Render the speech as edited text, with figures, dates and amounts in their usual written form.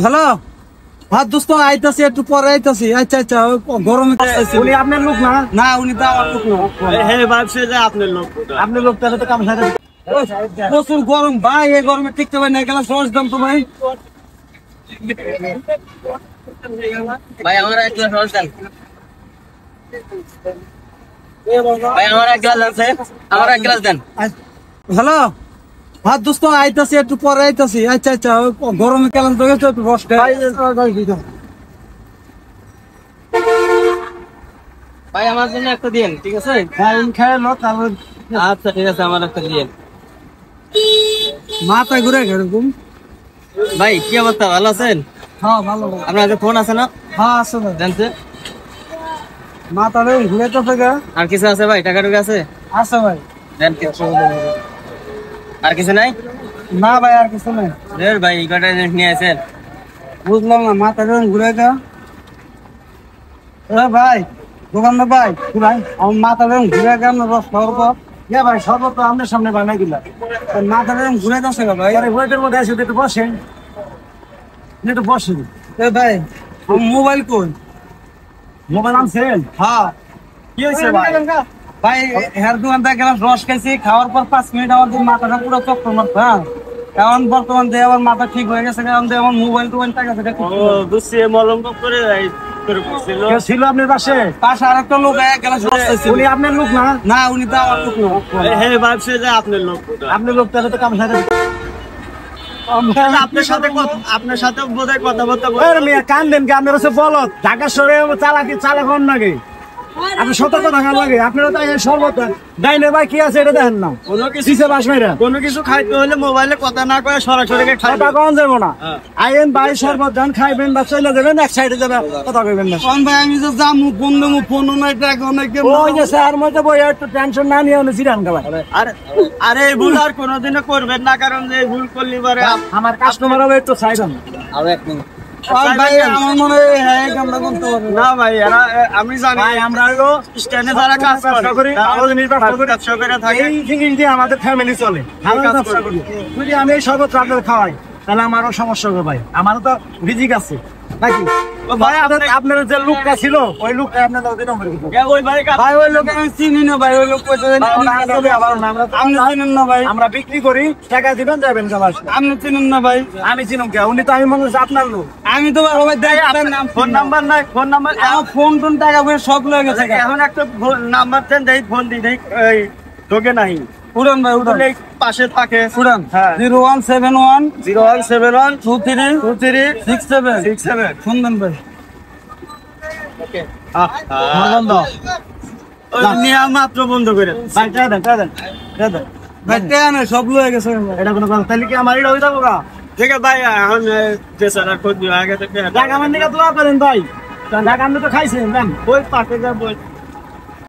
Hello হ্যাঁ দোস্ত আইতাছি একটু পরে আইতাছি। আচ্ছা আচ্ছা গরমে উনি আপনার লোক না? না উনি তো আমার লোক না। হ্যাঁ ভাবছে যে আপনার লোক। আপনার লোক তাহলে তো কাম সাথে প্রচুর গরম ভাই, এই গরমে টিকতে পারি না। গেলাম সহজ দাম তো ভাই। ভাই আমার এক গ্লাস রস দেন। ভাই আমার এক গ্লাস আছে, আমার এক গ্লাস দেন। হ্যালো হ্যাঁ দোস্ত আইতাছি একটু পরে আইতাছি। আচ্ছা আচ্ছা গরমে কেলাম তো গেছে একটু রস খাই। ভাই আমার জন্য একটা দিন, ঠিক আছে? খেলো তারপর আচ্ছা ঠিক আছে, আমার একটা দিন। মাথা ঘুরে এরকম। ভাই কি অবস্থা, ভালো আছেন? হ্যাঁ ভালো। আপনার কাছে ফোন আছে না? হ্যাঁ আছে ভাই। জানছে মাথা ঘুরে তো থেকে আর কিছু আছে ভাই? টাকা টুকা আছে? আছে ভাই। দেন কিছু। আর কিছু নাই? না ভাই আর কিছু নাই। ভাই এই কটা জিনিস নিয়ে আসেন। বুঝলাম না, মাথা ঘুরে গা। ভাই দোকানদার ভাই ভাই আমার মাথা ঘুরে গা রস খাওয়ার পর। ভাই সর্বত তো আপনার সামনে বানাই দিলা। মাথা ঘুরে যাচ্ছে ভাই। আরে ওয়েটের মধ্যে আছে, একটু বসেন, একটু বসেন। ভাই আমার মোবাইল কই? মোবাইল আনছেন? হ্যাঁ কি হয়েছে ভাই? ভাই হেয়ার দোকান থেকে গেলাম, রস খাইছি। খাওয়ার পর 5 মিনিট আমার মাথাটা পুরো চক্কর মারছে। হ্যাঁ এখন বর্তমান যে আমার মাথা ঠিক হয়ে গেছে, কারণ আমার মোবাইল টোবাইল টাকা থেকে বুঝছি, মলম করে ছিল আপনার পাশে। পাশে আরেকটা লোক গেলাম, উনি আপনার লোক না? না উনি তো আমার লোক না। হ্যাঁ ভাবছে যে আপনার লোক। আপনার লোক তাহলে তো কাম সাথে আপনার সাথে বোধহয় কথাবার্তা কান দেন কি? আপনার হচ্ছে বলত ঢাকা শহরে চালাক হন নাকি? আপনি সতর্ক থাকা লাগে। আপনারা তাই সর্বত ডাইনে ভাই কি আছে এটা দেখেন না। কোনো কিছু খাইতে হলে মোবাইলে কথা না করে সরাসরি খাইটা কখন যাবো না। আইন ভাই সর্বত যান খাইবেন বা চলে যাবেন, এক সাইডে যাবেন, কথা কইবেন না। কোন ভাই আমি তো যামু ফোন দেবো, ফোন নাই টাকা অনেক। ওই যে স্যার মধ্যে বই একটু টেনশন না নিয়ে জিরান গেল। আরে এই ভুল আর কোনোদিনও করবেন না, কারণ যে ভুল করলি পরে আমার কাস্টমার হবে একটু চাইবেন। আর এক মিনিট ভাই আমার মনে হয় হ্যাঁ আমরা করতে পারবো না ভাই। আমি জানি আমরা হলো স্ট্যান্ডে যারা কাজ করি এই জিনিস দিয়ে আমাদের ফ্যামিলি চলে। যদি আমি এই শরবত আপনাদের খাওয়াই তাহলে আমারও সমস্যা হবে ভাই। আমারও তো রিজিক আছে নাকি? ভাই আপনার যে লোকটা ছিল ওই লোকটা আপনাদের ভাই। ওই লোক আমি চিনি না ভাই। ওই লোক আপনি চিনেন না ভাই? আমরা বিক্রি করি, টাকা দিবেন যাবেন। আপনি চিনেন না ভাই? আমি চিনুন কে? উনি তো আমি মনে হচ্ছে আপনার লোক। আমি তো ভাই ফোন নাম্বার নাই? ফোন নাম্বার আমার ফোন টোন টাকা পয়সা সব লয়ে গেছে। এখন একটা নাম্বার দেন, দেই ফোন দিই দেই। এই তোকে নাই উড়ান ভাই, উড়ান। পাশে থাকে উড়ান। হ্যাঁ 0171 0171 23 23 67 শুনবেন ভাই। ওকে নিয়ে মাত্র বন্ধ করে ভাই। ভাই টাকা নাই, সব লয়ে গেছে। এটা কোনো কথা? তাহলে কি আমার এটা হয়ে যাবো? ঠিক আছে ভাই, এখন বেচারা খোঁজ আগে থেকে ঢাকা মানে দোয়া করেন ভাই। ঢাকা আপনি তো খাইছেন ওই পাশে যা বই